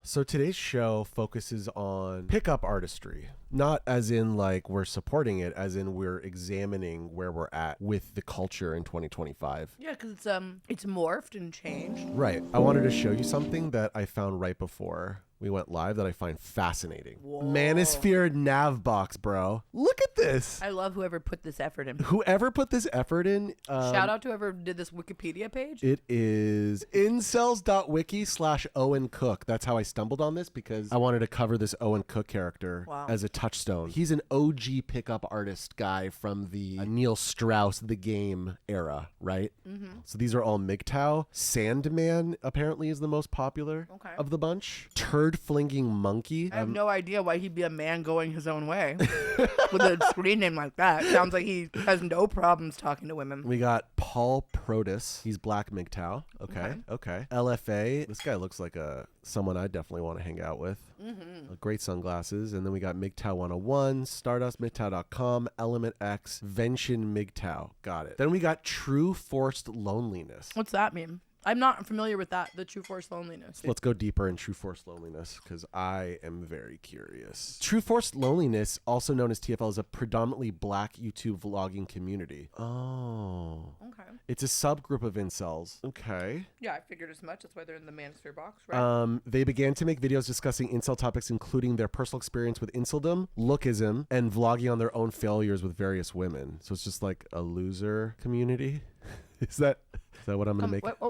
So today's show focuses on pickup artistry. Not as in like we're supporting it, as in we're examining where we're at with the culture in 2025. Yeah, because it's morphed and changed. Right. I wanted to show you something that I found right before we went live that I find fascinating. Whoa. Manosphere nav box, bro. Look at this. I love whoever put this effort in. Whoever put this effort in. Shout out to whoever did this Wikipedia page. It is incels.wiki/Owen Cook. That's how I stumbled on this because I wanted to cover this Owen Cook character as a touchstone. He's an OG pickup artist guy from the Neil Strauss The Game era, right? Mm-hmm. So these are all MGTOW. Sandman apparently is the most popular of the bunch. Turd-flinging monkey. I have no idea why he'd be a man going his own way with a screen name like that. Sounds like he has no problems talking to women. We got Paul Protus. He's Black MGTOW. Okay. LFA. This guy looks like someone I definitely want to hang out with. Mm-hmm. Great sunglasses. And then we got MGTOW 101, Stardust, MGTOW.com, Element X, Vention MGTOW. Got it. Then we got True Forced Loneliness. What's that mean? I'm not familiar with that, the True Forced Loneliness. Let's go deeper in True Forced Loneliness because I am very curious. True Forced Loneliness, also known as TFL, is a predominantly Black YouTube vlogging community. Oh. Okay. It's a subgroup of incels. Okay. Yeah, I figured as much. That's why they're in the Manosphere box, right? They began to make videos discussing incel topics, including their personal experience with inceldom, lookism, and vlogging on their own failures with various women. So it's just like a loser community. Is that what I'm going to make? Wait. I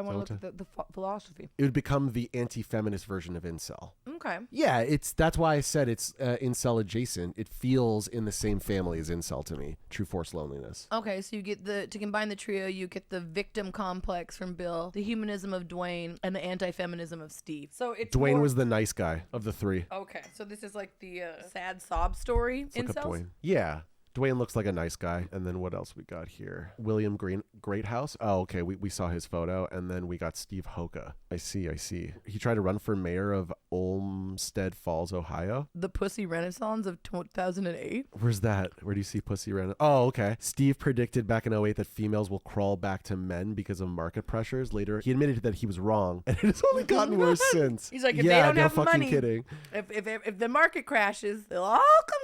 want to look at the philosophy. It would become the anti-feminist version of incel. Okay. Yeah, that's why I said it's incel adjacent. It feels in the same family as incel to me. True Forced Loneliness. Okay, so you get to combine the trio, you get the victim complex from Bill, the humanism of Dwayne, and the anti-feminism of Steve. So it's Dwayne was the nice guy of the three. Okay, so this is like the sad sob story incels? Look up Dwayne. Yeah. Dwayne looks like a nice guy. And then what else we got here? William Greathouse. Oh, okay. We saw his photo. And then we got Steve Hoka. I see. He tried to run for mayor of Olmsted Falls, Ohio. The Pussy Renaissance of 2008. Where's that? Where do you see Pussy Renaissance? Oh, okay. Steve predicted back in 2008 that females will crawl back to men because of market pressures. Later, he admitted that he was wrong. And it has only gotten worse since. He's like, if they don't have money, kidding. If the market crashes, they'll all come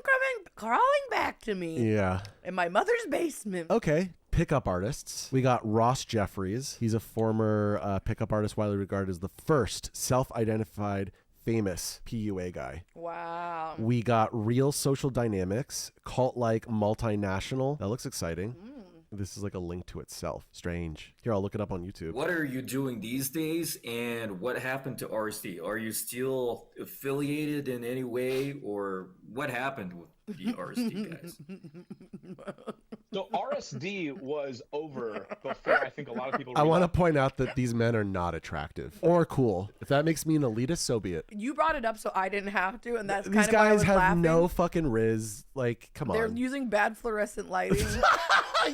crawling back to me. Yeah. In my mother's basement. Okay. Pickup artists. We got Ross Jeffries. He's a former pickup artist, widely regarded as the first self-identified famous PUA guy. Wow. We got Real Social Dynamics, cult-like multinational. That looks exciting. This is like a link to itself. Strange. Here, I'll look it up on YouTube. What are you doing these days, and what happened to RSD? Are you still affiliated in any way, or what happened with the RSD guys? So RSD was over before I think a lot of people I want to point out that these men are not attractive or cool. If that makes me an elitist, so be it. You brought it up so I didn't have to, and that's kind these of why I guys was have laughing. no fucking riz. Like, come on. They're using bad fluorescent lighting.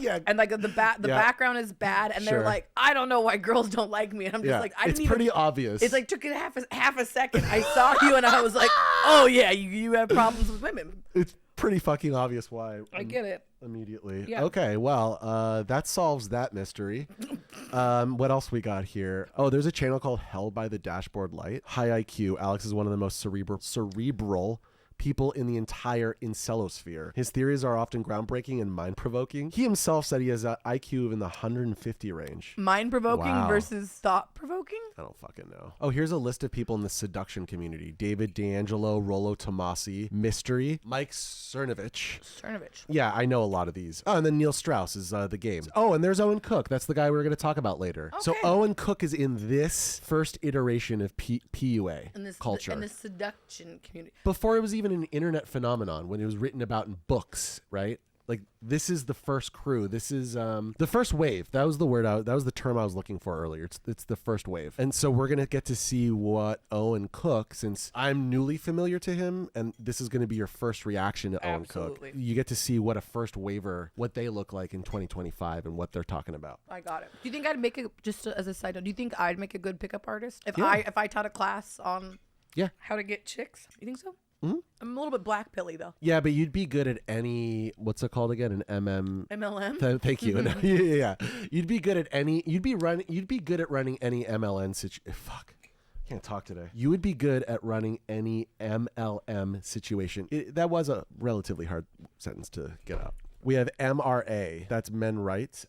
Yeah. And like the background is bad, and they're like, I don't know why girls don't like me. And I'm just like, it's pretty obvious. It's like took it half a second. I saw you and I was like, oh yeah, you have problems with women. It's pretty fucking obvious why. I get it. Immediately. Yeah. Okay, well, that solves that mystery. What else we got here? Oh, there's a channel called Held by the Dashboard Light. High IQ. Alex is one of the most cerebral people in the entire incelosphere. His theories are often groundbreaking and mind-provoking. He himself said he has an IQ in the 150 range. Mind-provoking versus thought-provoking? I don't fucking know. Oh, here's a list of people in the seduction community. David D'Angelo, Rollo Tomasi, Mystery, Mike Cernovich. Yeah, I know a lot of these. Oh, and then Neil Strauss is The Game. Oh, and there's Owen Cook. That's the guy we're going to talk about later. Okay. So Owen Cook is in this first iteration of PUA culture. In the seduction community. Before it was even an internet phenomenon, when it was written about in books, right? Like, this is the first crew. This is the first wave. That was the word. That was the term I was looking for earlier. It's the first wave. And so we're gonna get to see what Owen Cook, since I'm newly familiar to him, and this is gonna be your first reaction to Owen Cook. You get to see what a first waver, what they look like in 2025, and what they're talking about. I got it. Do you think I'd make just as a side note? Do you think I'd make a good pickup artist if I taught a class on how to get chicks? You think so? Mm-hmm. I'm a little bit black pilly though. Yeah, but you'd be good at any, what's it called again? An MLM? Thank you. Yeah. You'd be good at any, you'd be good at running any MLN situation. Fuck. Can't talk today. You would be good at running any MLM situation. That was a relatively hard sentence to get out. We have MRA. That's men rights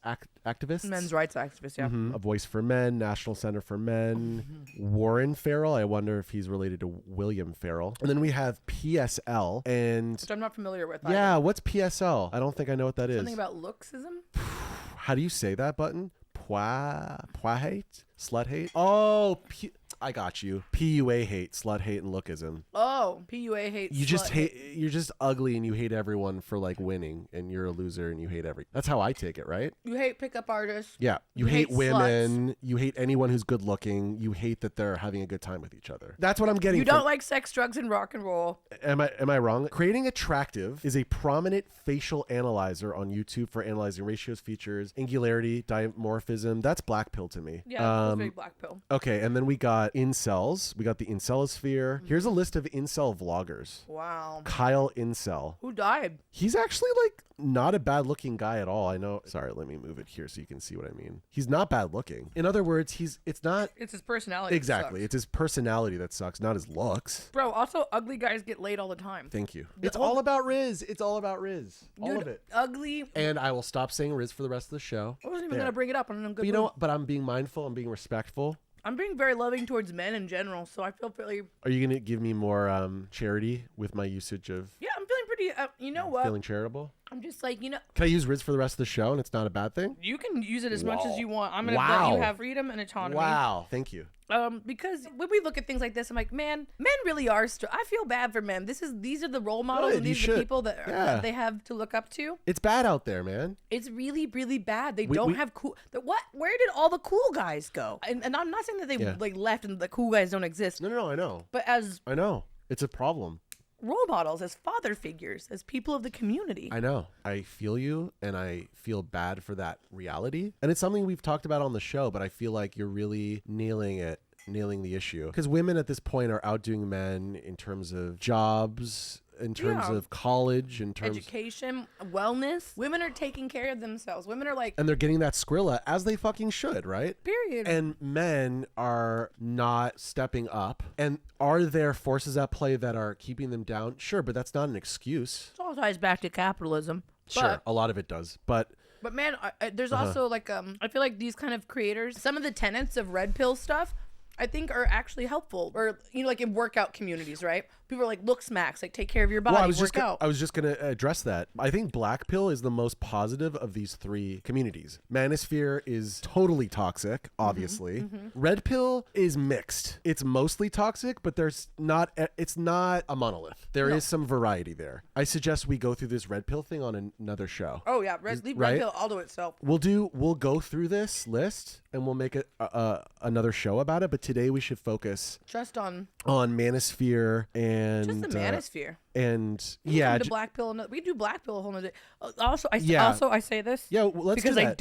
activists. Men's rights activists, yeah. A Voice for Men, National Center for Men. Warren Farrell. I wonder if he's related to William Farrell. And then we have PSL. Which I'm not familiar with. Yeah, what's PSL? I don't think I know what that is. Something about looksism? How do you say that, Button? Pwa hate? Slut hate? Oh, I got you. PUA hate, slut hate, and lookism. Oh, PUA hate. You just hate. You're just ugly, and you hate everyone for like winning, and you're a loser, and you hate That's how I take it, right? You hate pickup artists. Yeah, you hate women. Sluts. You hate anyone who's good looking. You hate that they're having a good time with each other. That's what I'm getting. You don't like sex, drugs, and rock and roll. Am I wrong? Creating Attractive is a prominent facial analyzer on YouTube for analyzing ratios, features, angularity, dimorphism. That's black pill to me. Yeah, that's very black pill. Okay, and then we got incels. We got the Incelosphere. Here's a list of incel vloggers. Wow. Kyle Incel. Who died? He's actually like not a bad looking guy at all. I know. Sorry, let me move it here so you can see what I mean. He's not bad looking. In other words, it's his personality. Exactly. It's his personality that sucks, not his looks. Bro, also ugly guys get laid all the time. Thank you. It's all about Riz. It's all about Riz. All of it. Ugly. And I will stop saying Riz for the rest of the show. I wasn't even going to bring it up. But you know what? But I'm being mindful. I'm being respectful. I'm being very loving towards men in general, so I feel really... Are you going to give me more charity with my usage of... Yeah, I'm feeling pretty... you know what? Feeling charitable? I'm just like, Can I use Riz for the rest of the show and it's not a bad thing? You can use it as much as you want. I'm going to let you have freedom and autonomy. Wow. Thank you. Because when we look at things like this, I'm like, man, men really are. I feel bad for men. These are the role models, and these are the people that they have to look up to. It's bad out there, man. It's really, really bad. They don't have cool. Where did all the cool guys go? And I'm not saying that they like left and the cool guys don't exist. No, I know. But I know it's a problem. Role models, as father figures, as people of the community. I know. I feel you, and I feel bad for that reality. And it's something we've talked about on the show, but I feel like you're really nailing the issue. Because women at this point are outdoing men in terms of jobs, in terms of college, in terms education, wellness. Women are taking care of themselves. Women are like, and they're getting that Skrilla as they fucking should, right? Period. And men are not stepping up. And are there forces at play that are keeping them down? Sure, but that's not an excuse. It all ties back to capitalism. Sure, a lot of it does, but man, there's also like I feel like these kind of creators, some of the tenets of red pill stuff, I think are actually helpful, or like in workout communities, right? People are like, look, smacks, like take care of your body, I was just gonna address that. I think black pill is the most positive of these three communities. Manosphere is totally toxic, obviously. Red pill is mixed. It's mostly toxic, but it's not a monolith. There is some variety there. I suggest we go through this red pill thing on another show. Oh yeah, leave red pill all to itself. We'll go through this list and we'll make another show about it. But today we should focus just on Manosphere and just the Manosphere. And the black pill. We do black pill a whole nother. Also, I say this. Yeah, well, let's because do that.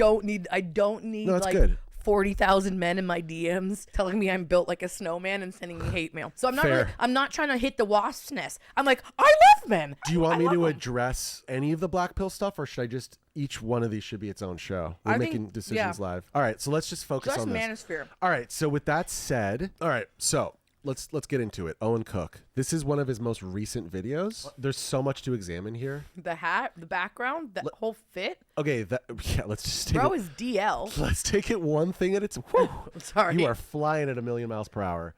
I don't need no, that's like good. 40,000 men in my DMs telling me I'm built like a snowman and sending me hate mail. So I'm not trying to hit the wasp's nest. I'm like, I love men. Do you want me to address any of the black pill stuff, or should I just each one of these should be its own show? We're making decisions live. All right, so let's just focus on this. Manosphere. All right, so with that said, let's get into it. Owen Cook. This is one of his most recent videos. There's so much to examine here. The hat, the background, the whole fit. Okay, let's just take Bro is DL. Let's take it one thing at a time. Sorry. You are flying at 1,000,000 miles per hour.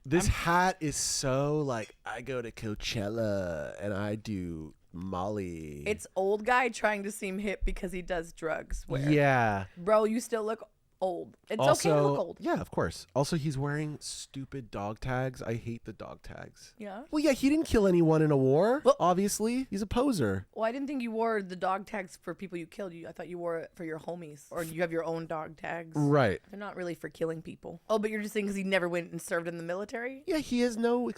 This hat is so like, I go to Coachella and I do Molly. It's old guy trying to seem hip because he does drugs. Yeah. Bro, you still look old. It's okay to look old. Yeah, of course. Also, he's wearing stupid dog tags. I hate the dog tags. Yeah? Well, yeah, he didn't kill anyone in a war. Well, obviously. He's a poser. Well, I didn't think you wore the dog tags for people you killed. I thought you wore it for your homies. Or you have your own dog tags. Right. They're not really for killing people. Oh, but you're just saying because he never went and served in the military? Yeah, he has no...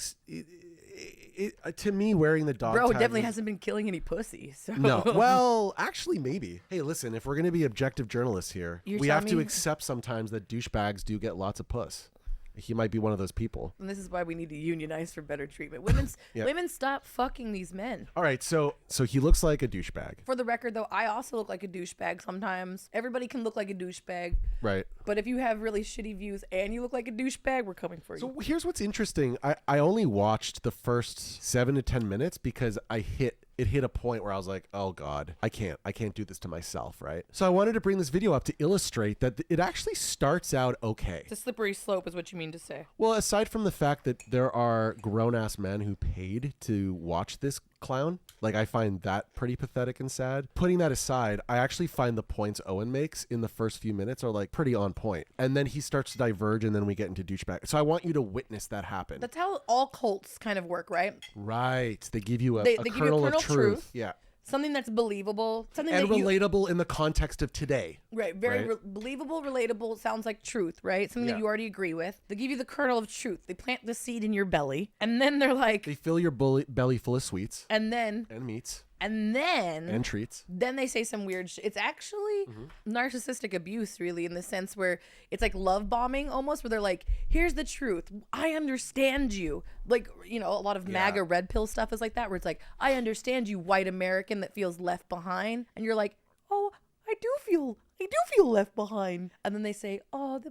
to me, wearing the dog Bro tag definitely hasn't been killing any pussy. So. No. Well, actually, maybe. Hey, listen, if we're going to be objective journalists here, we have to accept sometimes that douchebags do get lots of puss. he might be one of those people. And this is why we need to unionize for better treatment. Women stop fucking these men. All right, so he looks like a douchebag. For the record, though, I also look like a douchebag sometimes. Everybody can look like a douchebag. Right. But if you have really shitty views and you look like a douchebag, we're coming for you. So here's what's interesting. I only watched the first 7 to 10 minutes because it hit a point where I was like, oh God, I can't do this to myself, right? So I wanted to bring this video up to illustrate that it actually starts out okay. It's a slippery slope is what you mean to say. Well, aside from the fact that there are grown-ass men who paid to watch this clown, like I find that pretty pathetic and sad. Putting that aside, I actually find the points Owen makes in the first few minutes are like pretty on point. And then he starts to diverge and then we get into douchebag. So I want you to witness that happen. That's how all cults kind of work, right? Right. They give you They a give you kernel of truth. Yeah. Something that's believable. Something And that relatable in the context of today. Right, very right? Believable, relatable, sounds like truth, right? Something that you already agree with. They give you the kernel of truth. They plant the seed in your belly, and then they're like... They fill your belly full of sweets. And then... And meats. And then... And treats. Then they say some weird shit. It's actually narcissistic abuse, really, in the sense where it's like love bombing almost, where they're like, here's the truth. I understand you. Like, you know, a lot of MAGA red pill stuff is like that, where it's like, I understand you, white American that feels left behind. And you're like, oh, I do feel left behind. And then they say, oh,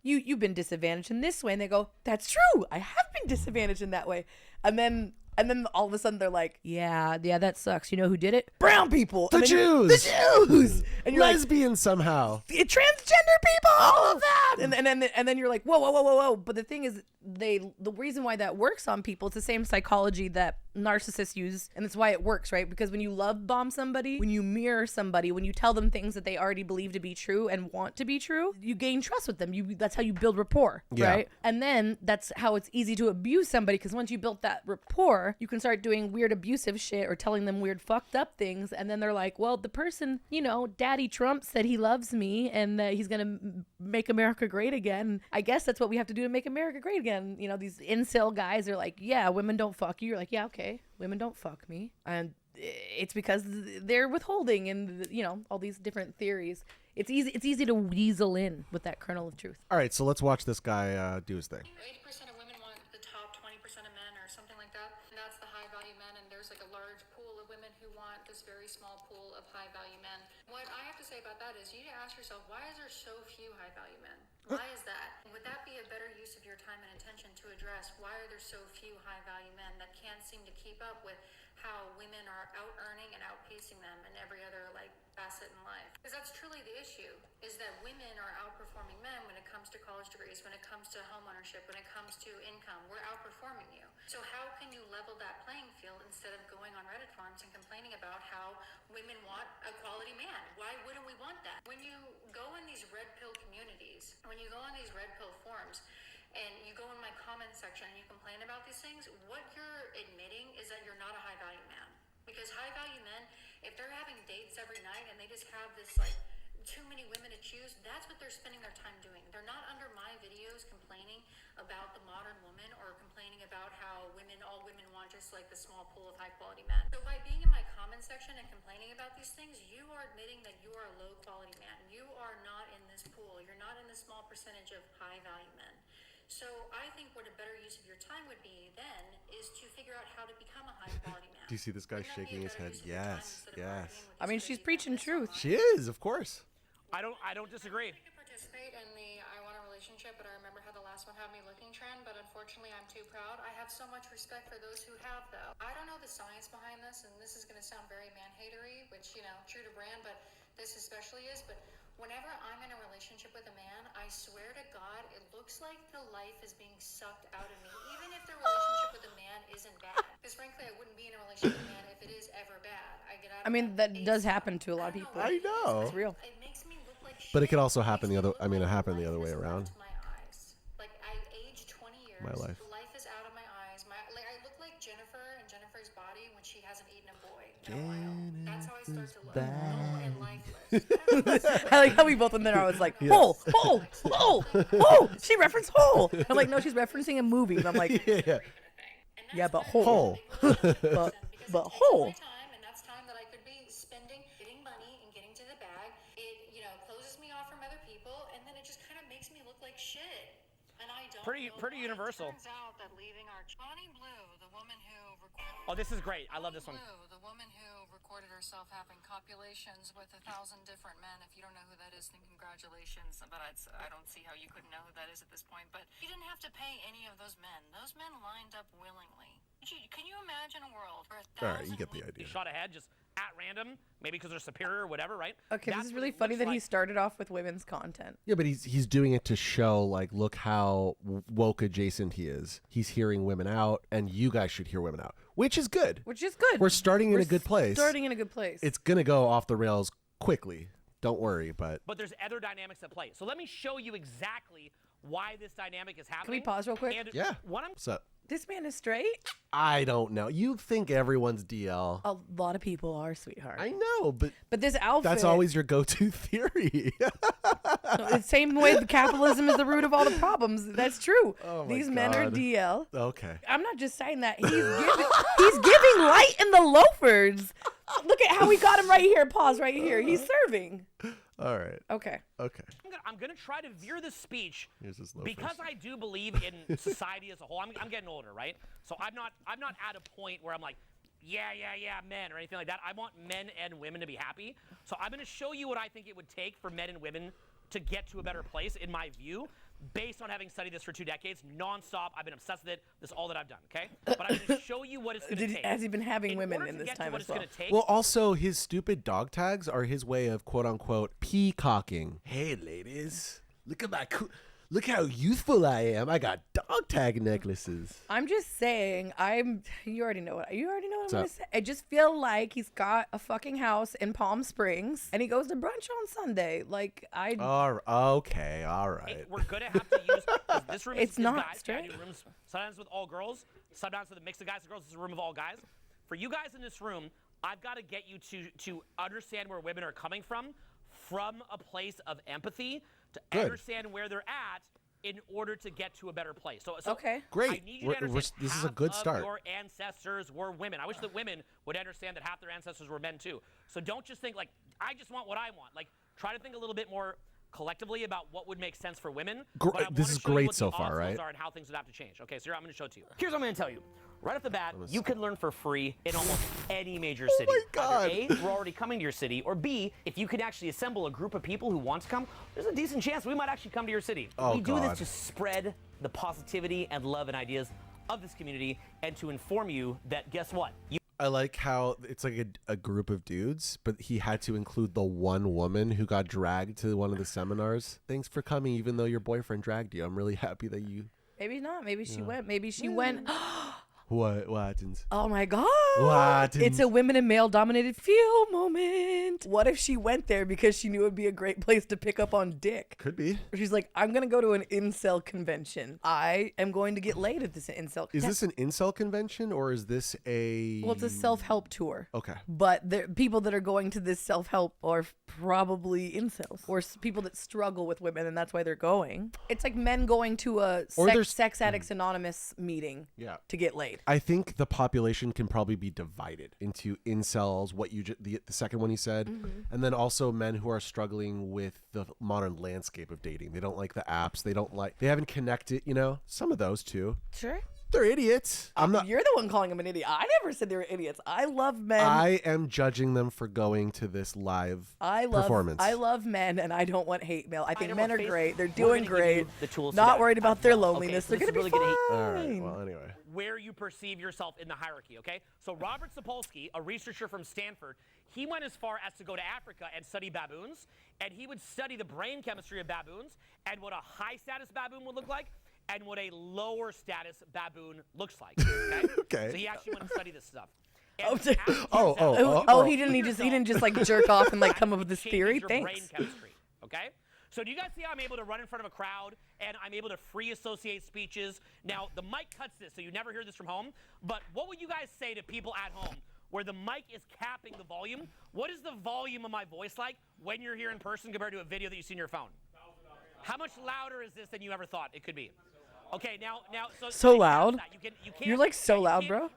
you've been disadvantaged in this way. And they go, that's true. I have been disadvantaged in that way. And then all of a sudden they're like, yeah, that sucks. You know who did it? Brown people. The Jews. The Jews. And you're lesbians somehow. Transgender people. All of that. And then you're like, whoa. But the thing is, the reason why that works on people, it's the same psychology that narcissists use, and that's why it works, right? Because when you love bomb somebody, when you mirror somebody, when you tell them things that they already believe to be true and want to be true, you gain trust with them. That's how you build rapport, right? And then that's how it's easy to abuse somebody, because once you built that rapport, you can start doing weird abusive shit or telling them weird fucked up things, and then they're like, well, the person, Daddy Trump said he loves me and that he's gonna make America great again. I guess that's what we have to do to make America great again. These incel guys are like, yeah, women don't fuck you. You're like, yeah, okay, women don't fuck me. And it's because they're withholding and, all these different theories. It's easy to weasel in with that kernel of truth. All right, so let's watch this guy do his thing. 80% of women want the top 20% of men or something like that. And that's the high value men. And there's like a large pool of women who want this very small pool of high value men. What I have to say about that is you need to ask yourself, why is there so few high value men? Why is that? Would that be a better use of your time and attention to address why are there so few high value men that can't seem to keep up with how women are out earning and outpacing them in every other facet in life? Because that's truly the issue, is that women are outperforming men when it comes to college degrees, when it comes to home ownership, when it comes to income. We're outperforming you. So how can you level that playing field instead of going on Reddit forums and complaining about how women want a quality man? Why wouldn't we want that? When you go in these red pill communities, when you go on these red pill forums, and you go in my comment section and you complain about these things, what you're admitting is that you're not a high value man. Because high value men, if they're having dates every night and they just have this too many women to choose, that's what they're spending their time doing. They're not under my videos complaining about the modern woman or complaining about how all women want just the small pool of high quality men. So by being in my comment section and complaining about these things, you are admitting that you are a low quality man. You are not in this pool. You're not in the small percentage of high value men. So I think what a better use of your time would be then is to figure out how to become a high quality man. Do you see this guy shaking his head? Yes. I mean, she's preaching truth. She is, of course. I don't disagree. I could participate in the I want a relationship, but I remember how the last one had me looking trend, but unfortunately I'm too proud. I have so much respect for those who have, though. I don't know the science behind this, and this is going to sound very man-hatery, which, true to brand, but this especially is, but whenever I'm in a relationship with a man, I swear to God, it looks like the life is being sucked out of me, even if the relationship with a man isn't bad. Because frankly, I wouldn't be in a relationship with a man if it is ever bad. That does happen to a lot of people. I know. It's real. It makes me look like shit. But it could also happen it happened the other way around. My eyes. I aged 20 years. My life. Life is out of my eyes. I look like Jennifer and Jennifer's body when she hasn't eaten a boy. That's how I start to look. Dull and lifeless. I like how we both in there. I was like, hole. She referenced hole. I'm like, no, she's referencing a movie. And I'm like, yeah, but hole. but hole. And that's time that I could be spending getting money and getting to the bag. It closes me off from other people, and then it just kind of makes me look like shit. And I pretty universal. Turns out that leaving our Bonnie Blue, the woman who recorded. Oh, this is great. I love this one. Blue, the woman who recorded herself having copulations with 1,000 different men. If you don't know who that is, then congratulations. But I don't see how you couldn't know who that is at this point. But you didn't have to pay any of those men. Those men lined up willingly. Can you imagine a world where 1,000? All right, you get the idea. Shot ahead, just at random, maybe because they're superior or whatever, right? Okay, That's this is what really it funny looks that he like. started off with women's content. Yeah, but he's doing it to show, like, look how woke adjacent he is. He's hearing women out, and you guys should hear women out, which is good. Which is good. We're starting in a good place. Starting in a good place. It's going to go off the rails quickly. Don't worry, but But there's other dynamics at play. So let me show you exactly why this dynamic is Can happening. we pause real quick? And yeah. what I'm What's up? This man is straight? I don't know. You think everyone's DL. A lot of people are, sweetheart. I know, but this outfit. that's always your go-to theory. The same way the capitalism is the root of all the problems. That's true. Oh my These men are God. DL. Okay. I'm not just saying that. He's giving light in the loafers. Look at how we got him right here. Pause right here. He's serving. All right. Okay. Okay. I'm gonna try to veer the speech Here's his loafers. because I do believe in society as a whole. I'm getting older, right? So I'm not at a point where I'm like, yeah, men or anything like that. I want men and women to be happy. So I'm gonna show you what I think it would take for men and women to get to a better place, in my view, based on having studied this for 2 decades, nonstop. I've been obsessed with it. This is all that I've done, okay? But I'm going to show you what it's going to take. Has he been having In women order in to this get to time what as it's well? gonna take, Well, also, his stupid dog tags are his way of quote-unquote peacocking. Hey, ladies, look how youthful I am. I got dog tag necklaces. I'm just saying, you already know what I'm going up? to say. I just feel like he's got a fucking house in Palm Springs and he goes to brunch on Sunday. Like, Okay, all right. hey, we're going to have to use 'cause this room. It's is not guys. straight. I do rooms sometimes with all girls, sometimes with a mix of guys and girls. This is a room of all guys. For you guys in this room, I've got to get you to understand where women are coming from a place of empathy, to Good. understand where they're at in order to get to a better place. So Okay. Great. I need you to understand This is a half good of start. Your ancestors were women. I wish that women would understand that half their ancestors were men too. So don't just think like, I just want what I want. Like, try to think a little bit more collectively about what would make sense for women. But I wanna This is show you great what the so far, obstacles right? are and how things would have to change. Okay, so here I'm going to show it to you. Here's what I'm going to tell you. Right off the bat, you can learn for free in almost any major city. my God. Either A, we're already coming to your city, or B, if you can actually assemble a group of people who want to come, there's a decent chance we might actually come to your city. Oh, we do God. this to spread the positivity and love and ideas of this community and to inform you that, guess what? I like how it's like a group of dudes, but he had to include the one woman who got dragged to one of the seminars. Thanks for coming, even though your boyfriend dragged you. I'm really happy that you... Maybe not. Maybe she went. Maybe she went. What happens? Oh my God. What? It's a women and male dominated field moment. What if she went there because she knew it would be a great place to pick up on dick? Could be. She's like, I'm going to go to an incel convention. I am going to get laid at this incel. Is this an incel convention or is this a... Well, it's a self-help tour. Okay. But the people that are going to this self-help are probably incels or people that struggle with women, and that's why they're going. It's like men going to a Sex Addicts Anonymous meeting to get laid. I think the population can probably be divided into incels, what you the second one you said, and then also men who are struggling with the modern landscape of dating. They don't like the apps. They haven't connected, some of those too. Sure. They're idiots. I'm not. You're the one calling them an idiot. I never said they were idiots. I love men. I am judging them for going to this live performance. I love men, and I don't want hate mail. I think Item men of are faith, great. They're we're doing gonna give you great. the tools Not to worried that about as their well. loneliness. Okay, so They're this gonna be is really fine. All right. Well, anyway. Where you perceive yourself in the hierarchy, okay? So Robert Sapolsky, a researcher from Stanford, he went as far as to go to Africa and study baboons, and he would study the brain chemistry of baboons and what a high-status baboon would look like and what a lower status baboon looks like, okay? Okay. So he actually went to study this stuff. And Oh, as it turns oh, out- oh. he didn't just like jerk off and like come up with this changes theory. your Thanks. brain chemistry, okay? So do you guys see how I'm able to run in front of a crowd and I'm able to free associate speeches? Now, the mic cuts this, so you never hear this from home. But what would you guys say to people at home where the mic is capping the volume? What is the volume of my voice like when you're here in person compared to a video that you see on your phone? How much louder is this than you ever thought it could be? Okay, now, So I loud. that. You can't, You're like so you loud, can't- bro.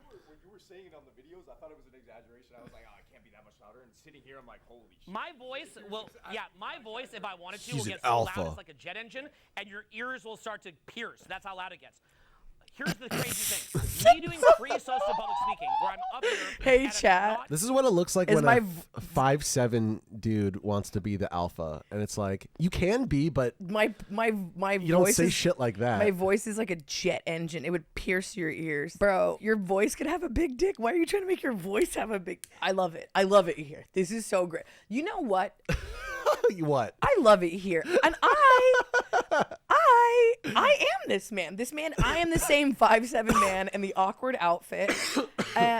were saying it on the videos, I thought it was an exaggeration. I was like, oh, it can't be that much louder. And sitting here, I'm like, holy shit. My voice, my voice, if I wanted to, will He's get an so alpha. loud it's like a jet engine, and your ears will start to pierce. That's how loud it gets. Here's the crazy thing. Me doing free social public speaking, where I'm up here. Hey, and I'm chat. not- This is what it looks like Is when my a 5'7" dude wants to be the alpha, and it's like you can be, but My you don't voice say is, shit like that. My voice is like a jet engine. It would pierce your ears. Bro, your voice could have a big dick. Why are you trying to make your voice have a big... I love it. I love it here. This is so great. You know what? What? I love it here. And I am this man. This man, I am the same 5'7" man in the awkward outfit.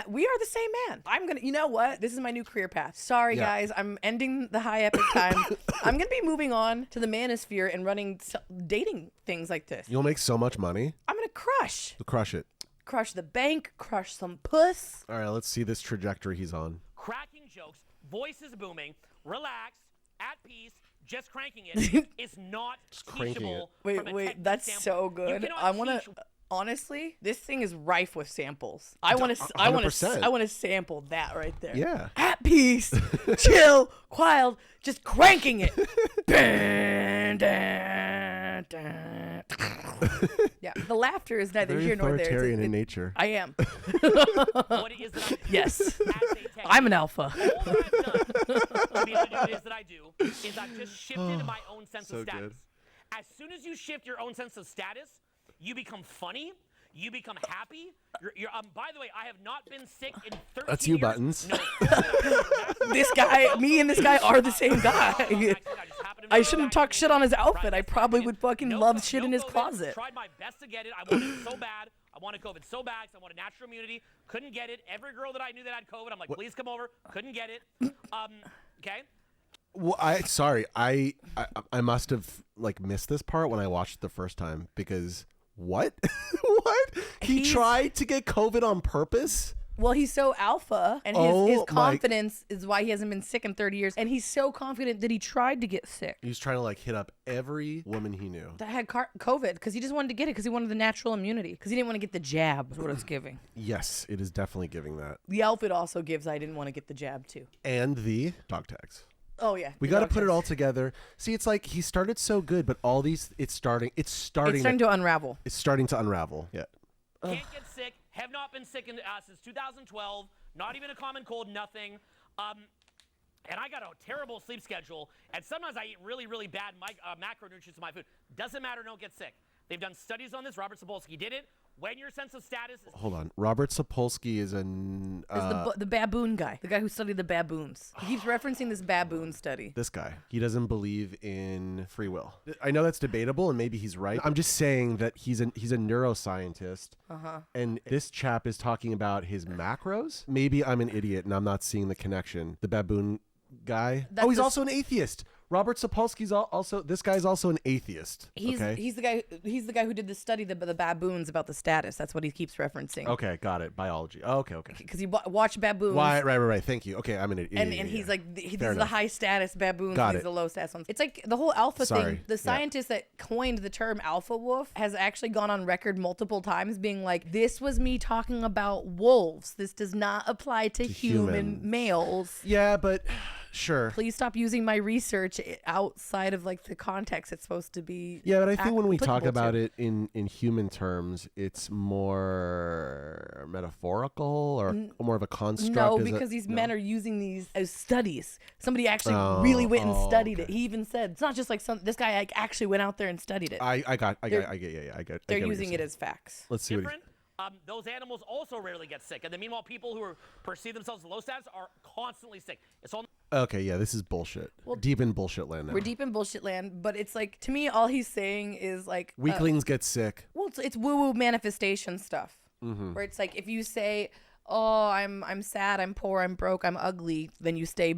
We are the same man. You know what? This is my new career path. Sorry, Yeah. guys. I'm ending the high epic time. I'm going to be moving on to the Manosphere and running dating things like this. You'll make so much money. I'm going to crush. You'll crush it. Crush the bank, crush some puss. All right, let's see this trajectory he's on. Cracking jokes, voice is booming, relaxed, at peace, just cranking it is not cranking teachable. it. from a Wait, technique that's standpoint. so You good. cannot I want to teach- honestly, this thing is rife with samples. I want to 100%. sample that right there. Yeah. At peace, chill, quiet, just cranking it. Dun, dun, dun. Yeah, the laughter is neither Very here nor there. authoritarian in nature. I am. What it is that I'm Yes. as a technique. I'm an alpha. All that I've done to be able to do this that I do is I've just shifted my own sense So of status. good. As soon as you shift your own sense of status, you become funny. You become happy. By the way, I have not been sick in 13 That's you, years. Buttons. No. This guy, me and this guy are the same guy. I shouldn't have talked shit on his outfit. I probably would fucking love shit in his COVID. closet. Tried my best to get it. I wanted it so bad. I wanted COVID so bad because I wanted natural immunity. Couldn't get it. Every girl that I knew that had COVID, I'm like, please come over. Couldn't get it. Okay. Well, I must have like missed this part when I watched it the first time because what? What? He He's- tried to get COVID on purpose? Well, he's so alpha, and Oh his my- confidence is why he hasn't been sick in 30 years. And he's so confident that he tried to get sick. He was trying to like hit up every woman he knew. That had COVID because he just wanted to get it because he wanted the natural immunity because he didn't want to get the jab. Is what it's giving. Yes, it is definitely giving that. The outfit also gives. I didn't want to get the jab too. And the dog tags. Oh yeah, We got to put it all together. See, it's like he started so good, but all these it's starting It's starting to unravel. It's starting to unravel. Yeah. Can't get sick. Have not been sick since 2012. Not even a common cold. Nothing. And I got a terrible sleep schedule. And sometimes I eat really, really bad macronutrients in my food. Doesn't matter. Don't get sick. They've done studies on this. Robert Sapolsky did it. When your sense of status is Hold on. Robert Sapolsky is an Is the baboon guy, the guy who studied the baboons. He keeps referencing this baboon study. this guy. He doesn't believe in free will. I know that's debatable, and maybe he's right. I'm just saying that he's a neuroscientist, and this chap is talking about his macros. Maybe I'm an idiot and I'm not seeing the connection. The baboon guy. That's He's the- also an atheist. Robert Sapolsky's also. This guy's also an atheist. He's the guy. He's the guy who did the study the baboons about the status. That's what he keeps referencing. Okay, got it. Biology. Oh, okay. Because he watched baboons. Right. Thank you. Okay, I'm an idiot. And he's like, these are the enough. high status baboons, Got these it. are the low status ones. It's like the whole alpha Sorry. thing. The Yeah. scientist that coined the term alpha wolf has actually gone on record multiple times being like, this was me talking about wolves. This does not apply to human humans. males. Yeah, but sure. Please stop using my research outside of like the context it's supposed to be. Yeah, but I think when we talk applicable about to. it in human terms, it's more metaphorical or more of a construct. No, Is it- because these no? men are using these as studies. Somebody actually really went and studied it. okay. He even said it's not just like this guy like actually went out there and studied it. I get. They're I get They're what you're using it saying. as facts. Let's see what. different. Those animals also rarely get sick. And then meanwhile, people who perceive themselves as low status are constantly sick. It's all Okay, yeah, this is bullshit. Deep in bullshit land now. We're deep in bullshit land, but it's like to me, all he's saying is like Weaklings get sick. well, it's woo-woo manifestation stuff, where it's like if you say, "Oh, I'm sad, I'm poor, I'm broke, I'm ugly," then you stay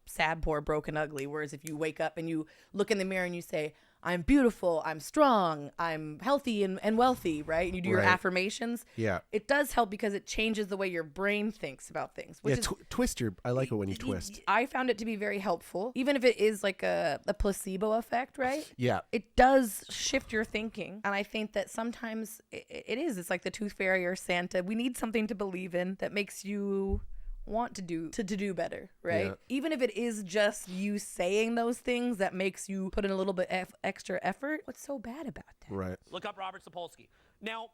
sad, poor, broke, and ugly. Whereas if you wake up and you look in the mirror and you say, I'm beautiful, I'm strong, I'm healthy and wealthy, right? And you do your Right. affirmations. Yeah. It does help because it changes the way your brain thinks about things. Which Yeah, is, twist your. I like it when you twist. I found it to be very helpful, even if it is like a placebo effect, right? Yeah. It does shift your thinking. And I think that sometimes it is. It's like the tooth fairy or Santa. We need something to believe in that makes you want to do better, right? Yeah. Even if it is just you saying those things that makes you put in a little bit extra effort. What's so bad about that? Right. Look up Robert Sapolsky. Now,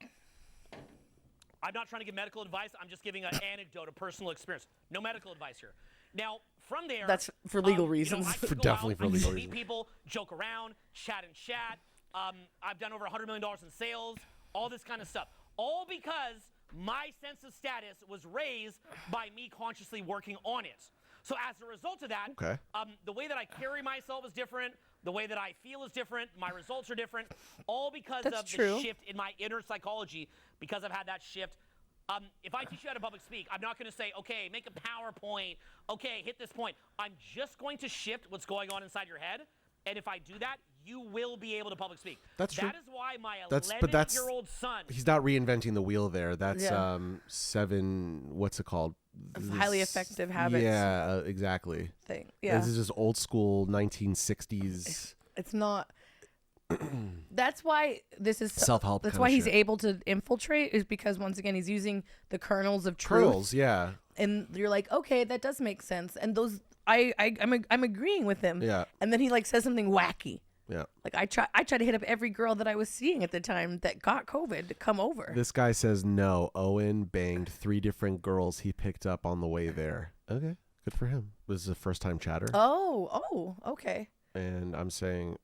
I'm not trying to give medical advice. I'm just giving an anecdote, a personal experience. No medical advice here. Now, from there, That's for legal you know, reasons. I could For go definitely out, for I could legal meet reasons. people, joke around, chat and chat. I've done over $100 million in sales, all this kind of stuff. All because my sense of status was raised by me consciously working on it. So as a result of that, Okay. the way that I carry myself is different. The way that I feel is different. My results are different. All because That's of true. the shift in my inner psychology, because I've had that shift. If I teach you how to public speak, I'm not going to say, okay, make a PowerPoint. Okay, hit this point. I'm just going to shift what's going on inside your head. And if I do that, you will be able to public speak. That's true. That is why my That's 11-year-old son. He's not reinventing the wheel there. That's Yeah. 7. What's it called? Highly effective habits. Yeah, exactly. Thing. Yeah. This is just old school 1960s. It's not. That's why this is Self-help That's kinda why he's shit. able to infiltrate, is because once again he's using the kernels of truth. Curls, yeah. And you're like, okay, that does make sense. And those, I'm agreeing with him. Yeah. And then he like says something wacky. Yeah. Like I try to hit up every girl that I was seeing at the time that got COVID to come over. This guy says no. Owen banged 3 different girls he picked up on the way there. Okay, good for him. This is a first time chatter. Oh, okay. And I'm saying,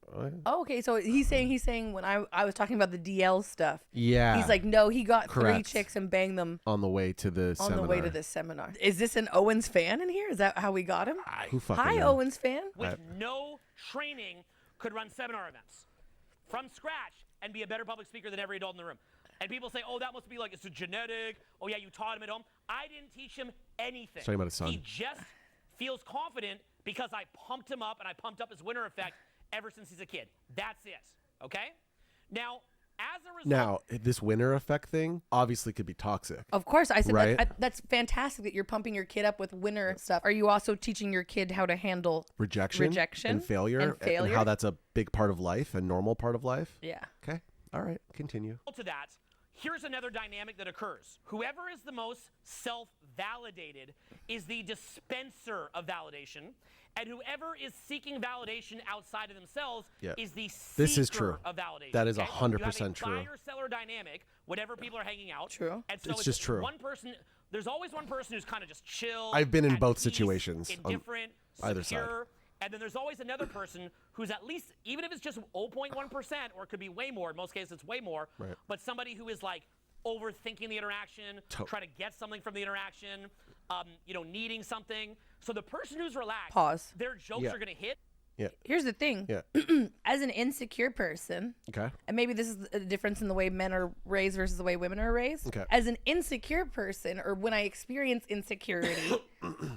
Oh, okay. So he's saying when I was talking about the DL stuff, yeah. he's like, no, he got 3 Correct. chicks and banged them on the way to the on seminar. the way to this seminar. Is this an Owens fan in here? Is that how we got him? Who fucking Hi, knows? Owens fan. With no training, could run seminar events from scratch and be a better public speaker than every adult in the room. And people say, oh, that must be like, it's a genetic. Oh, yeah, you taught him at home. I didn't teach him anything. Talking about his son. He just feels confident because I pumped him up and I pumped up his winner effect ever since he's a kid. That's it. Okay? Now, as a result. Now, this winner effect thing obviously could be toxic. Of course, I said Right. that's fantastic that you're pumping your kid up with winner stuff. Are you also teaching your kid how to handle Rejection and failure, and how that's a big part of life, a normal part of life. Yeah. Okay. All right. Continue. To that, here's another dynamic that occurs. Whoever is the most self-validated is the dispenser of validation, and whoever is seeking validation outside of themselves Yeah. is the seeker This is true. of validation. That is okay? 100% true. You have a buyer-seller dynamic whenever people are hanging out. True. And so It's just true. One person, there's always one person who's kind of just chill. I've been in at both peace, situations on indifferent, either side. secure. And then there's always another person who's at least, even if it's just 0.1%, or it could be way more, in most cases it's way more, Right. but somebody who is like overthinking the interaction, trying to get something from the interaction, needing something. So the person who's relaxed, Pause. their jokes Yeah. are going to hit. Yeah. Here's the thing. Yeah. As an insecure person, Okay. and maybe this is a difference in the way men are raised versus the way women are raised. Okay. As an insecure person, or when I experience insecurity,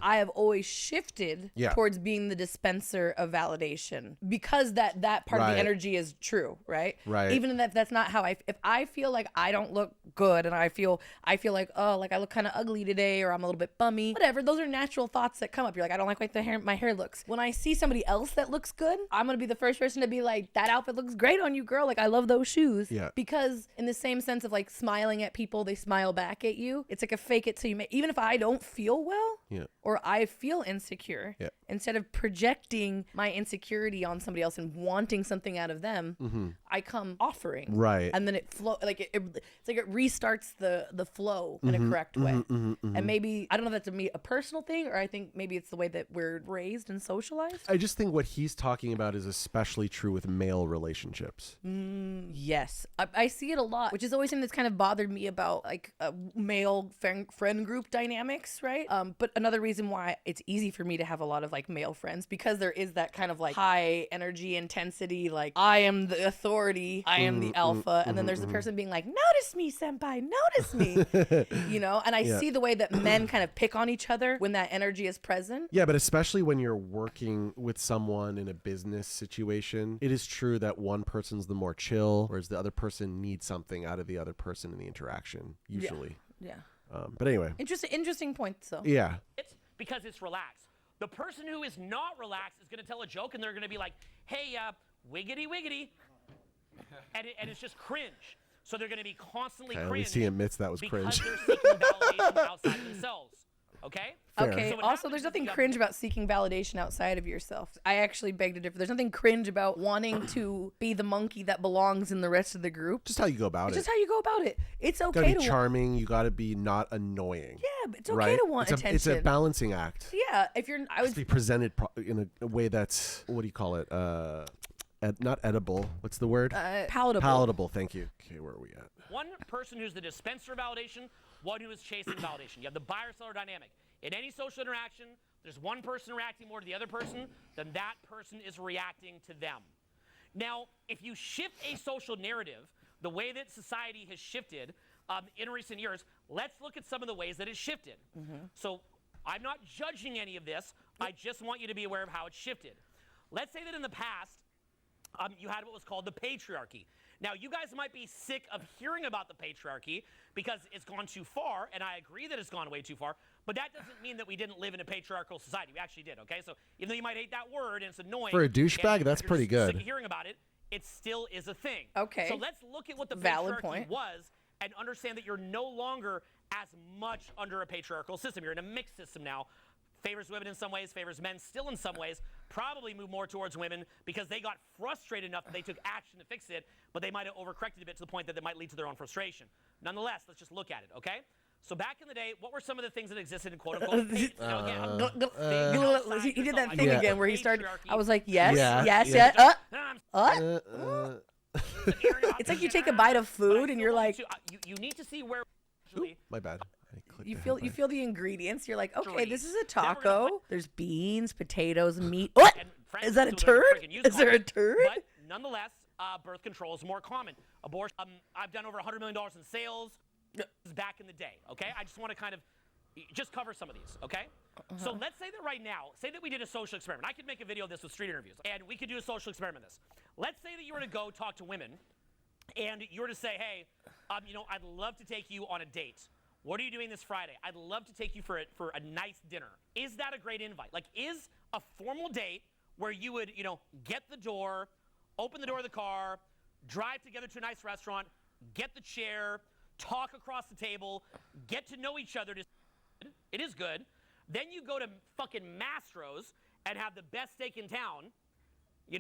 I have always shifted Yeah. towards being the dispenser of validation, because that part of Right. the energy is true, right? Right. Even if that's not how if I feel like I don't look good, and I feel like, oh, like I look kind of ugly today, or I'm a little bit bummy, whatever. Those are natural thoughts that come up. You're like, I don't like my hair looks. When I see somebody else that looks good, I'm gonna be the first person to be like, that outfit looks great on you, girl. Like, I love those shoes. Yeah. Because in the same sense of like smiling at people, they smile back at you. It's like a fake it till you make. Even if I don't feel well, Yeah. or I feel insecure, Yeah. instead of projecting my insecurity on somebody else and wanting something out of them, I come offering. Right. And then it flow like it's like it restarts the flow in a correct way. And maybe I don't know if that's a personal thing, or I think maybe it's the way that we're raised and socialized. I just think what he's talking about is especially true with male relationships. Yes, I see it a lot, which is always something that's kind of bothered me about like male friend group dynamics, right? But another reason why it's easy for me to have a lot of like like male friends, because there is that kind of like high energy intensity, like I am the authority, I am the alpha, and then there's the person being like, notice me, senpai, notice me, you know. And I see the way that men kind of pick on each other when that energy is present. Yeah, but especially when you're working with someone in a business situation, it is true that one person's the more chill, whereas the other person needs something out of the other person in the interaction, usually. Yeah. But anyway. Interesting point, though. Yeah. It's because it's relaxed. The person who is not relaxed is going to tell a joke, and they're going to be like, hey, wiggity wiggity. And it's just cringe. So they're going to be constantly cringe. At least he admits that was because cringe. they're seeking validation outside of themselves. Okay? Fair. Okay. So what Also, happens there's is nothing you have- cringe about seeking validation outside of yourself. I actually beg to differ. There's nothing cringe about wanting to be the monkey that belongs in the rest of the group. Just how you go about It's it. just how you go about it. It's You okay gotta to be charming. You gotta be not annoying. Yeah, but it's okay right? to want attention. It's a balancing act. Yeah, if you're, I It has would to be presented in a way that's, what do you call it? Not edible. What's the word? palatable. Palatable. Thank you. Okay, where are we at? One person who's the dispenser of validation, one who is chasing validation. You have the buyer-seller dynamic. In any social interaction, there's one person reacting more to the other person, then that person is reacting to them. Now, if you shift a social narrative, the way that society has shifted in recent years, let's look at some of the ways that it's shifted. So I'm not judging any of this. I just want you to be aware of how it's shifted. Let's say that in the past, you had what was called the patriarchy. Now, you guys might be sick of hearing about the patriarchy because it's gone too far, and I agree that it's gone way too far, but that doesn't mean that we didn't live in a patriarchal society. We actually did, okay? So even though you might hate that word and it's annoying. For a douchebag, and that's you're pretty just good. Sick of hearing about it, it still is a thing. Okay. So let's look at what the Valid patriarchy point. was and understand that you're no longer as much under a patriarchal system. You're in a mixed system now. Favors women in some ways, favors men still in some ways, probably move more towards women because they got frustrated enough that they took action to fix it, but they might have overcorrected a bit to the point that it might lead to their own frustration. Nonetheless, let's just look at it, okay? So back in the day, what were some of the things that existed in quote-unquote things? Now, again, He did that like thing Yeah. again where he started. patriarchy. I was like, yes, Yeah, yes, yeah. yes. I'm It's like you take a bite of food and you're like, you need to see where. My bad. I clicked you ahead feel by- the ingredients. You're like, okay, Three. this is a Then we're gonna taco. put- There's beans, potatoes, meat. What? And Is that a Francis would turd? freaking use Is there a condoms, turd? But nonetheless, birth control is more common. Abortion. I've done over $100 million in sales. This is back in the day. Okay, I just want to kind of just cover some of these. Okay. So let's say that right now, say that we did a social experiment. I could make a video of this with street interviews, and we could do a social experiment. This. Let's say that you were to go talk to women, and you were to say, hey, I'd love to take you on a date. What are you doing this Friday? I'd love to take you for a nice dinner. Is that a great invite? Like, is a formal date where you would, get the door, open the door of the car, drive together to a nice restaurant, get the chair, talk across the table, get to know each other. It is good. Then you go to fucking Mastro's and have the best steak in town,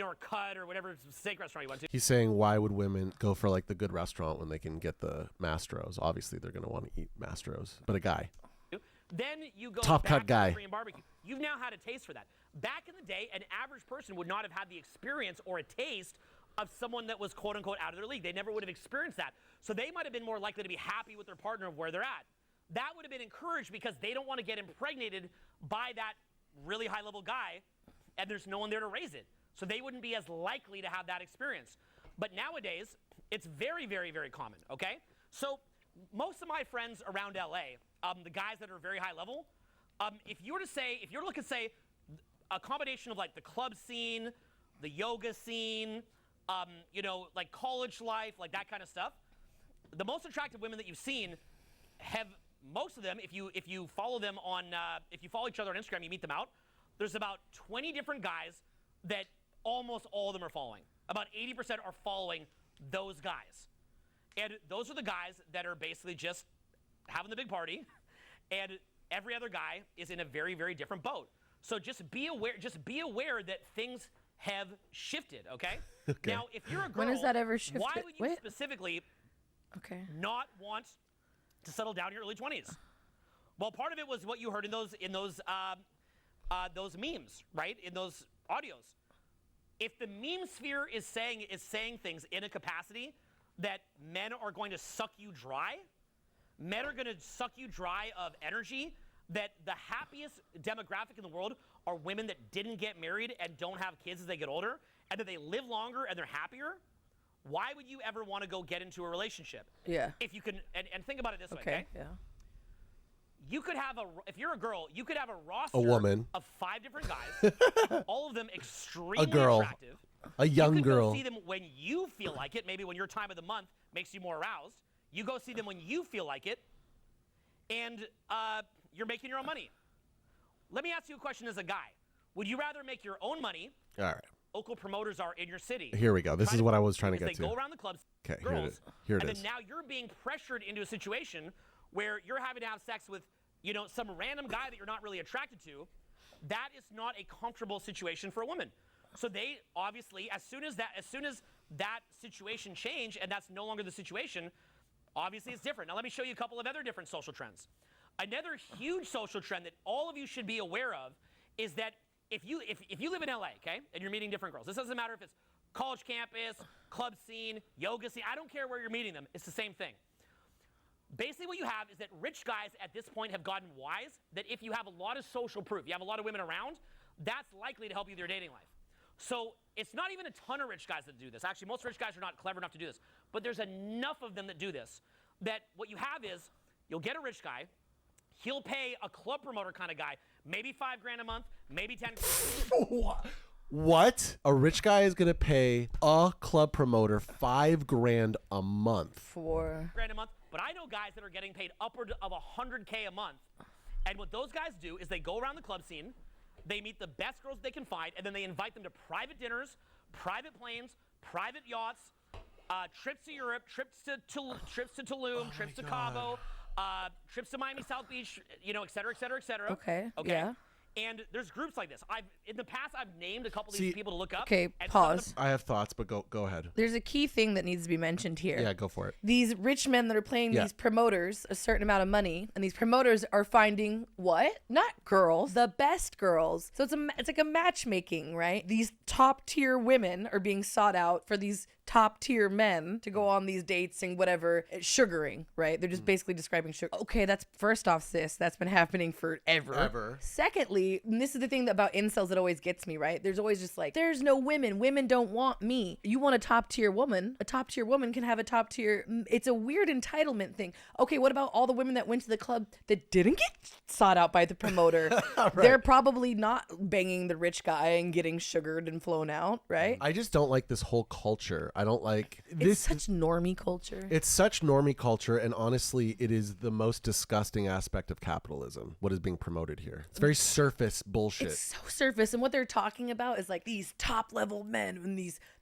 or Cut or whatever steak restaurant you went to. He's saying, why would women go for like the good restaurant when they can get the Mastro's? Obviously, they're going to want to eat Mastro's. But a guy. Then you go Top back cut to guy. Korean barbecue. You've now had a taste for that. Back in the day, an average person would not have had the experience or a taste of someone that was quote unquote out of their league. They never would have experienced that. So they might have been more likely to be happy with their partner of where they're at. That would have been encouraged because they don't want to get impregnated by that really high level guy, and there's no one there to raise it. So they wouldn't be as likely to have that experience. But nowadays, it's very, very, very common, okay? So most of my friends around LA, the guys that are very high level, if you were to look at, say, a combination of like the club scene, the yoga scene, like college life, like that kind of stuff, the most attractive women that you've seen have, most of them, if you follow them on, if you follow each other on Instagram, you meet them out, there's about 20 different guys that almost all of them are following. About 80% are following those guys. And those are the guys that are basically just having the big party, and every other guy is in a very, very different boat. So just be aware that things have shifted, okay? Now, if you're a girl, When has that ever shifted? why would you Wait. specifically Okay. not want to settle down in your early 20s? Well, part of it was what you heard in those memes, right? In those audios. If the meme sphere is saying things in a capacity that men are going to suck you dry, men are going to suck you dry of energy, that the happiest demographic in the world are women that didn't get married and don't have kids as they get older, and that they live longer and they're happier, why would you ever want to go get into a relationship? Yeah. If you can, and think about it this way, Okay. okay? Yeah. You could have if you're a girl, you could have a roster woman. of 5 different guys, all of them extremely girl. attractive. A young you could girl. Go see them when you feel like it, maybe when your time of the month makes you more aroused. You go see them when you feel like it, and you're making your own money. Let me ask you a question as a guy. Would you rather make your own money? All right. Local promoters are in your city. Here we go. This is what I was trying to get to. They go around the clubs, Okay, girls, here it and is. then now you're being pressured into a situation where you're having to have sex with, you know, some random guy that you're not really attracted to. That is not a comfortable situation for a woman. So they obviously, as soon as that situation changed, and that's no longer the situation, obviously it's different. Now let me show you a couple of other different social trends. Another huge social trend that all of you should be aware of is that if you live in LA, okay, and you're meeting different girls, this doesn't matter if it's college campus, club scene, yoga scene, I don't care where you're meeting them, it's the same thing. Basically what you have is that rich guys at this point have gotten wise that if you have a lot of social proof, you have a lot of women around, that's likely to help you with your dating life. So it's not even a ton of rich guys that do this. Actually, most rich guys are not clever enough to do this. But there's enough of them that do this that what you have is you'll get a rich guy, he'll pay a club promoter kind of guy, maybe $5,000 a month, maybe 10. What? A rich guy is gonna pay a club promoter $5,000 a month For $5,000 a month. But I know guys that are getting paid upward of $100K a month. And what those guys do is they go around the club scene, they meet the best girls they can find, and then they invite them to private dinners, private planes, private yachts, trips to Europe, trips to Tulum, trips to Cabo, trips to Miami South Beach, you know, et cetera, et cetera, et cetera. Okay, yeah. And there's groups like this. In the past, I've named a couple of these people to look up. Okay, and pause. I have thoughts, but go ahead. There's a key thing that needs to be mentioned here. Yeah, go for it. These rich men that are paying Yeah. these promoters a certain amount of money, and these promoters are finding what? Not girls, the best girls. So it's like a matchmaking, right? These top tier women are being sought out for these top tier men to go on these dates and whatever, sugaring, right? They're just basically describing sugar. Okay, that's first off, sis, that's been happening forever. Secondly, and this is the thing about incels that always gets me, right? There's always just like, there's no women don't want me. You want a top tier woman can have a top tier. It's a weird entitlement thing. Okay, what about all the women that went to the club that didn't get sought out by the promoter? Right. They're probably not banging the rich guy and getting sugared and flown out, right? I just don't like this whole culture. I don't like It's this. such normie culture. It's such normie culture, and honestly, it is the most disgusting aspect of capitalism. What is being promoted here? It's very surface bullshit. It's so surface, and what they're talking about is like these top level men and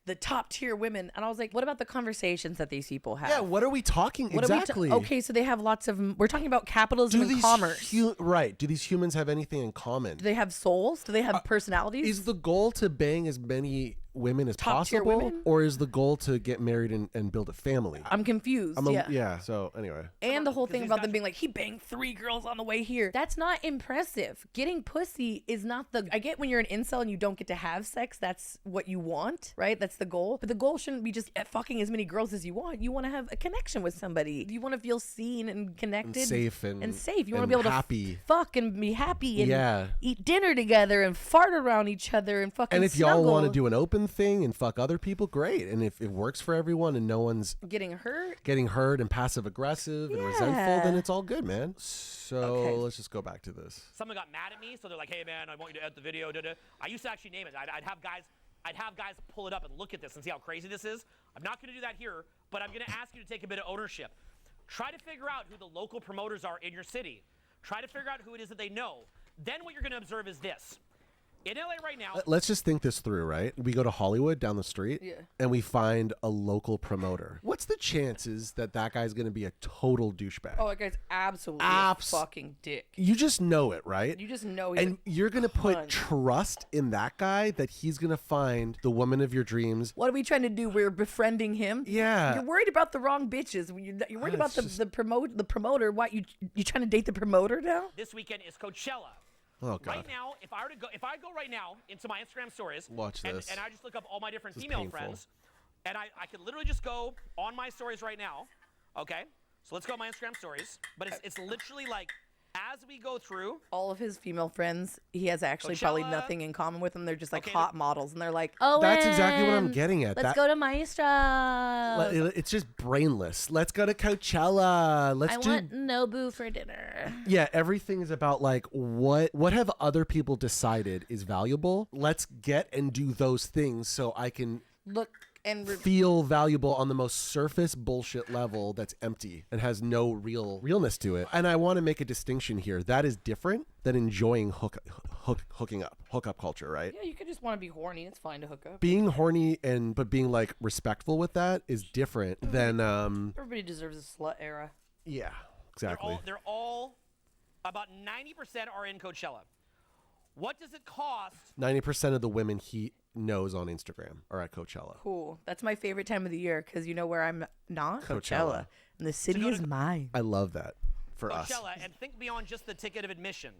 the top tier women. And I was like, what about the conversations that these people have? Yeah, what are we talking What are we exactly? okay, so they have lots of. We're talking about capitalism and commerce. Right? Do these humans have anything in common? Do they have souls? Do they have personalities? Is the goal to bang as many women as Top-tier possible, women? or is the goal to get married and build a family? I'm confused. Yeah. So anyway, And the whole thing about them guys- being like, he banged 3 girls on the way here. That's not impressive. Getting pussy is not the. I get when you're an incel and you don't get to have sex. That's what you want, right? That's the goal. But the goal shouldn't be just fucking as many girls as you want. You want to have a connection with somebody. You want to feel seen and connected. and safe and safe. You want to and be able to happy. fuck and be happy and Yeah. eat dinner together and fart around each other and fucking And if y'all want to snuggle. do an open thing and fuck other people, great. And if it works for everyone and no one's Getting hurt. getting hurt and passive aggressive and resentful, Yeah. then it's all good, man. So Okay. let's just go back to this. Someone got mad at me, so they're like, "Hey man, I want you to edit the video." Da-da. I used to actually name it. I'd have guys pull it up and look at this and see how crazy this is. I'm not going to do that here, but I'm going to ask you to take a bit of ownership. Try to figure out who the local promoters are in your city. Try to figure out who it is that they know. Then what you're going to observe is this. In LA right now, Let's just think this through, right? We go to Hollywood down the street and we find a local promoter. What's the chances that that guy's going to be a total douchebag? Oh, that guy's absolutely a Abs- fucking dick. You just know it, right? You just know he's And you're going to put cunt. trust in that guy that he's going to find the woman of your dreams. What are we trying to do? We're befriending him. Yeah. You're worried about the wrong bitches. You're worried about It's the promoter. Why you trying to date the promoter now? this weekend is Coachella. Oh, God. Right now, if I go right now into my Instagram stories, Watch this. and I just look up all my different This is female painful. friends, and I could literally just go on my stories right now. Okay, so let's go on my Instagram stories, but it's literally like as we go through, All of his female friends, he has actually probably Coachella. nothing in common with them. They're just like Okay, hot models, and they're like, oh, That's exactly what I'm getting at. Let's go to Maestro. It's just brainless. Let's go to Coachella. Let's I want Nobu for dinner. Yeah, everything is about like what have other people decided is valuable. Let's get and do those things so I can Look and feel valuable on the most surface bullshit level that's empty and has no realness to it. And I want to make a distinction here. That is different than enjoying hookup culture, right? yeah, you could just want to be horny. It's fine to hook up. Being horny but being like respectful with that is different than Everybody deserves a slut era. yeah, exactly. they're all about 90% are in Coachella. What does it cost? 90% of the women he knows on Instagram are at Coachella. Cool. That's my favorite time of the year because you know where I'm not? Coachella. And the city is mine. I love that for us. Coachella, and think beyond just the ticket of admission.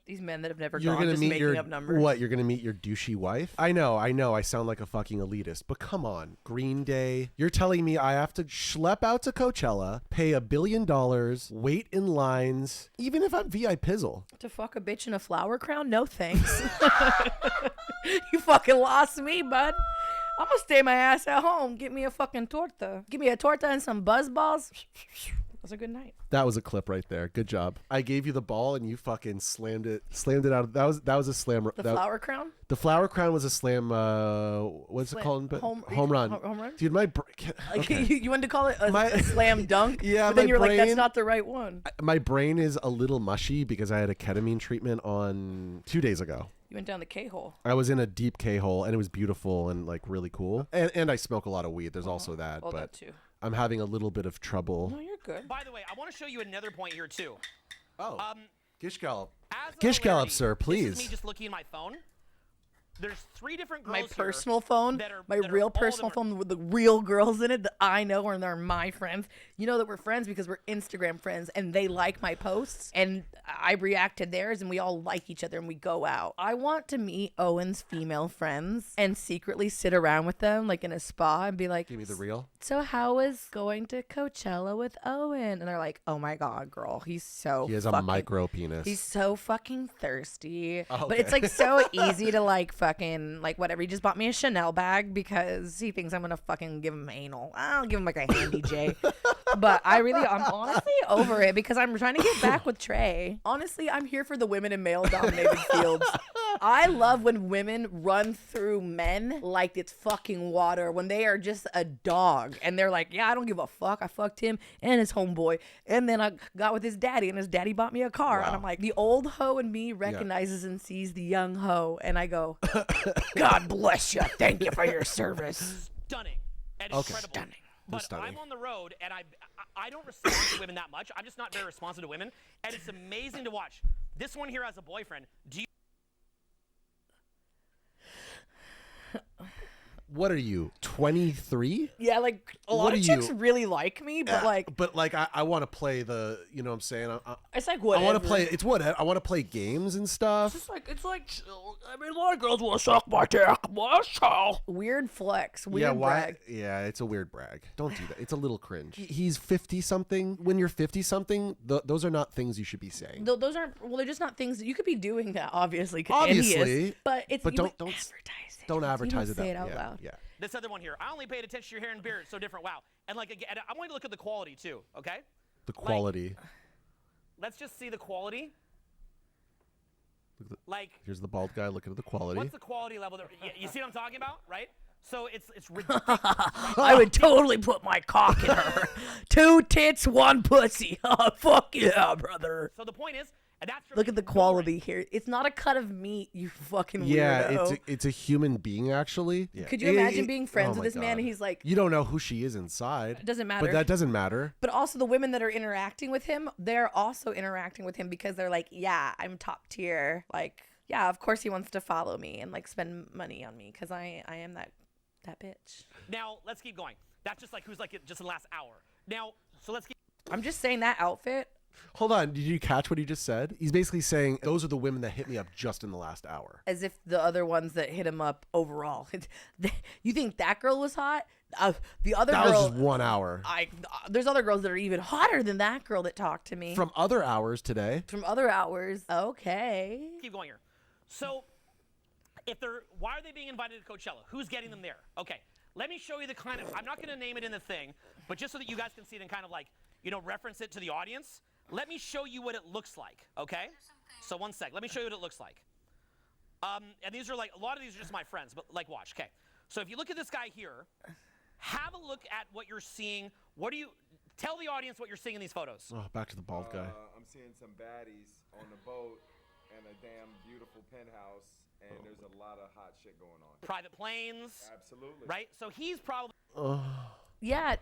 These men that have never You're gone gonna just meet making your up numbers. what? You're gonna meet your douchey wife? I know. I sound like a fucking elitist, but come on, Green Day. You're telling me I have to schlep out to Coachella, pay $1 billion, wait in lines, even if I'm VI Pizzle. To fuck a bitch in a flower crown? No thanks. You fucking lost me, bud. I'm gonna stay my ass at home. Get me a fucking torta. Give me a torta and some buzz balls. That's a good night. That was a clip right there. Good job. I gave you the ball and you fucking slammed it out. That was a slam. The flower crown? The flower crown was a slam. What's it called? Home run. Home run? Dude, my Like, you wanted to call it a slam dunk? Yeah, but then my you're like, that's brain- not the right one. my brain is a little mushy because I had a ketamine treatment on 2 days ago. You went down the K-hole. I was in a deep K-hole and it was beautiful and like really cool. And I smoke a lot of weed. There's also that. Well, but that too. I'm having a little bit of trouble. No, you're good. By the way, I want to show you another point here too. Oh, Gish Gallop. As a Gish Gallop, hilarity, sir, This please. is me just looking at my phone. There's 3 different girls My here personal phone, that are- my that are real all personal different- phone with the real girls in it that I know and they're my friends. You know that we're friends because we're Instagram friends and they like my posts and I react to theirs and we all like each other and we go out. I want to meet Owen's female friends and secretly sit around with them like in a spa and be like, Give me the real. so how was going to Coachella with Owen? And they're like, oh my God, girl, he's so He has a fucking micro penis. He's so fucking thirsty. Oh, But it's okay. like so easy to like fucking like whatever. He just bought me a Chanel bag because he thinks I'm gonna fucking give him anal. I'll give him like a handy J. But I'm honestly over it because I'm trying to get back with Trey. Honestly, I'm here for the women in male dominated fields. I love when women run through men like it's fucking water when they are just a dog and they're like, yeah, I don't give a fuck. I fucked him and his homeboy. And then I got with his daddy and his daddy bought me a car. Wow. And I'm like, the old hoe in me recognizes and sees the young hoe. And I go, God bless you. Thank you for your service. Stunning and Okay. incredible. Stunning. But stunning. I'm on the road and I don't respond to women that much. I'm just not very responsive to women, and it's amazing to watch. This one here has a boyfriend. Do you? What are you, 23? Yeah, like a What lot are of chicks you- really like me, but like I want to play the, you know what I'm saying? it's like I whatever. want to play, it's what? I want to play games and stuff. It's like chill. I mean, a lot of girls want to suck my dick. Weird flex. Weird Yeah, why? brag. Yeah, it's a weird brag. Don't do that. It's a little cringe. He's 50 something. When you're 50 something, those are not things you should be saying. Those aren't. Well, they're just not things that you could be doing that. Obviously, and he is, Obviously, but it's. but you don't- would don't- advertise it. Don't advertise you it don't say that it out yeah, loud. Yeah. This other one here. I only paid attention to your hair and beard. It's so different. Wow. And like again, I want you to look at the quality too. Okay. The quality. Let's just see the quality. Like, Here's the bald guy looking at the quality. what's the quality level? You see what I'm talking about, right? So it's ridiculous. I would totally put my cock in her. 2 tits, 1 pussy. Oh, fuck yeah, brother. So the point is, and that's from Look at the ignorance. quality here. It's not a cut of meat, you fucking Yeah, weirdo. it's a human being actually. Yeah. Could you imagine being friends oh with this my man God. and he's like, You don't know who she is inside. It doesn't matter. But that doesn't matter. but also the women that are interacting with him, they're also interacting with him because they're like, yeah, I'm top tier. Like, yeah, of course he wants to follow me and like spend money on me because I am that bitch. Now let's keep going. That's just like who's like just in the last hour. Now, so let's keep. I'm just saying that outfit, Hold on. Did you catch what he just said? He's basically saying those are the women that hit me up just in the last hour. As if the other ones that hit him up overall. You think that girl was hot? The other That girl. was just 1 hour. There's other girls that are even hotter than that girl that talked to me. From other hours today. From other hours. Okay. Keep going here. So, why are they being invited to Coachella? Who's getting them there? Okay, let me show you the kind of, I'm not going to name it in the thing, but just so that you guys can see it and kind of like, reference it to the audience, let me show you what it looks like, okay? So one sec, let me show you what it looks like. And these are like, a lot of these are just my friends, but like watch, okay. So if you look at this guy here, have a look at what you're seeing. Tell the audience what you're seeing in these photos. Oh, back to the bald guy. I'm seeing some baddies on the boat and a damn beautiful penthouse, and there's a lot of hot shit going on. Private planes. Absolutely. Right? So he's probably... Yeah,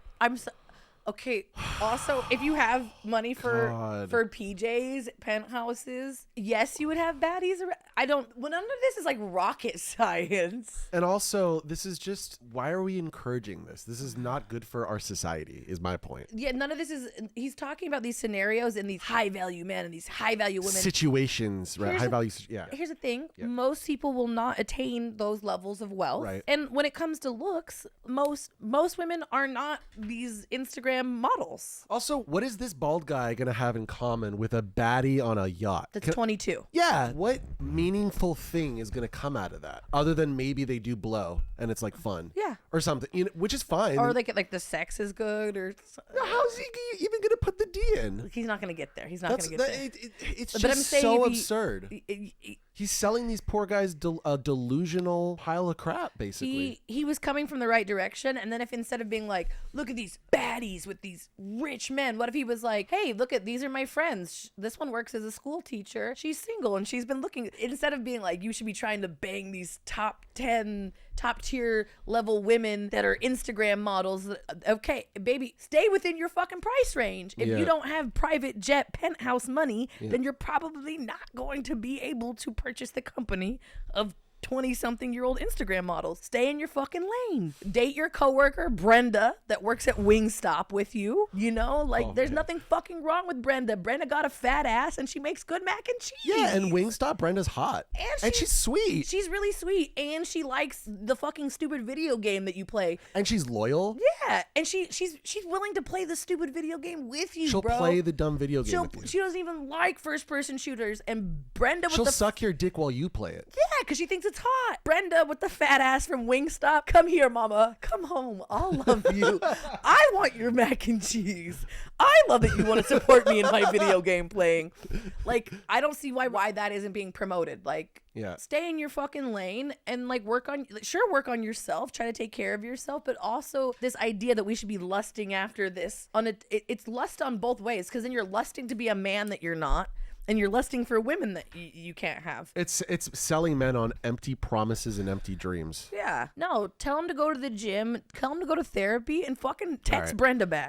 okay. Also, if you have money for PJs, penthouses, yes, you would have baddies. None of this is like rocket science. And also, this is just, why are we encouraging this? This is not good for our society, is my point. Yeah, none of this is, he's talking about these scenarios and these high value men and these high value women. Situations, right? High value, yeah. Here's the thing. Yeah. Most people will not attain those levels of wealth. Right. And when it comes to looks, most women are not these Instagram models. Also, what is this bald guy going to have in common with a baddie on a yacht? That's 22. Yeah. What meaningful thing is going to come out of that? Other than maybe they do blow and it's like fun. Yeah. Or something, which is fine. Or like the sex is good or... How's he even going to put the D in? He's not going to get there. He's not going to get there. It's just so absurd. He's selling these poor guys a delusional pile of crap, basically. He was coming from the right direction, and then if instead of being like, look at these baddies with these rich men, what if he was like, hey, look at, these are my friends. This one works as a school teacher. She's single, and she's been looking, instead of being like, you should be trying to bang these top 10, top tier level women that are Instagram models. Okay, baby, stay within your fucking price range. If you don't have private jet penthouse money, then you're probably not going to be able to purchase the company of 20-something-year-old Instagram models. Stay in your fucking lane. Date your coworker Brenda that works at Wingstop with you. There's nothing fucking wrong with Brenda. Brenda got a fat ass and she makes good mac and cheese. Yeah, and Wingstop, Brenda's hot. And she's sweet. She's really sweet, and she likes the fucking stupid video game that you play. And she's loyal. Yeah, and she's willing to play the stupid video game with you, She'll bro. play the dumb video game with you. She doesn't even like first-person shooters, and Brenda with She'll suck your dick while you play it. Yeah, because she thinks it's hot. Brenda with the fat ass from Wingstop. Come here, mama. Come home. I'll love you. I want your mac and cheese. I love that you want to support me in my video game playing. Like, I don't see why that isn't being promoted. Like, stay in your fucking lane and work on yourself. Try to take care of yourself. But also this idea that we should be lusting after this. It's lust on both ways, because then you're lusting to be a man that you're not. And you're lusting for women that you can't have. It's selling men on empty promises and empty dreams. Yeah. No, tell him to go to the gym, tell him to go to therapy, and fucking text Brenda back.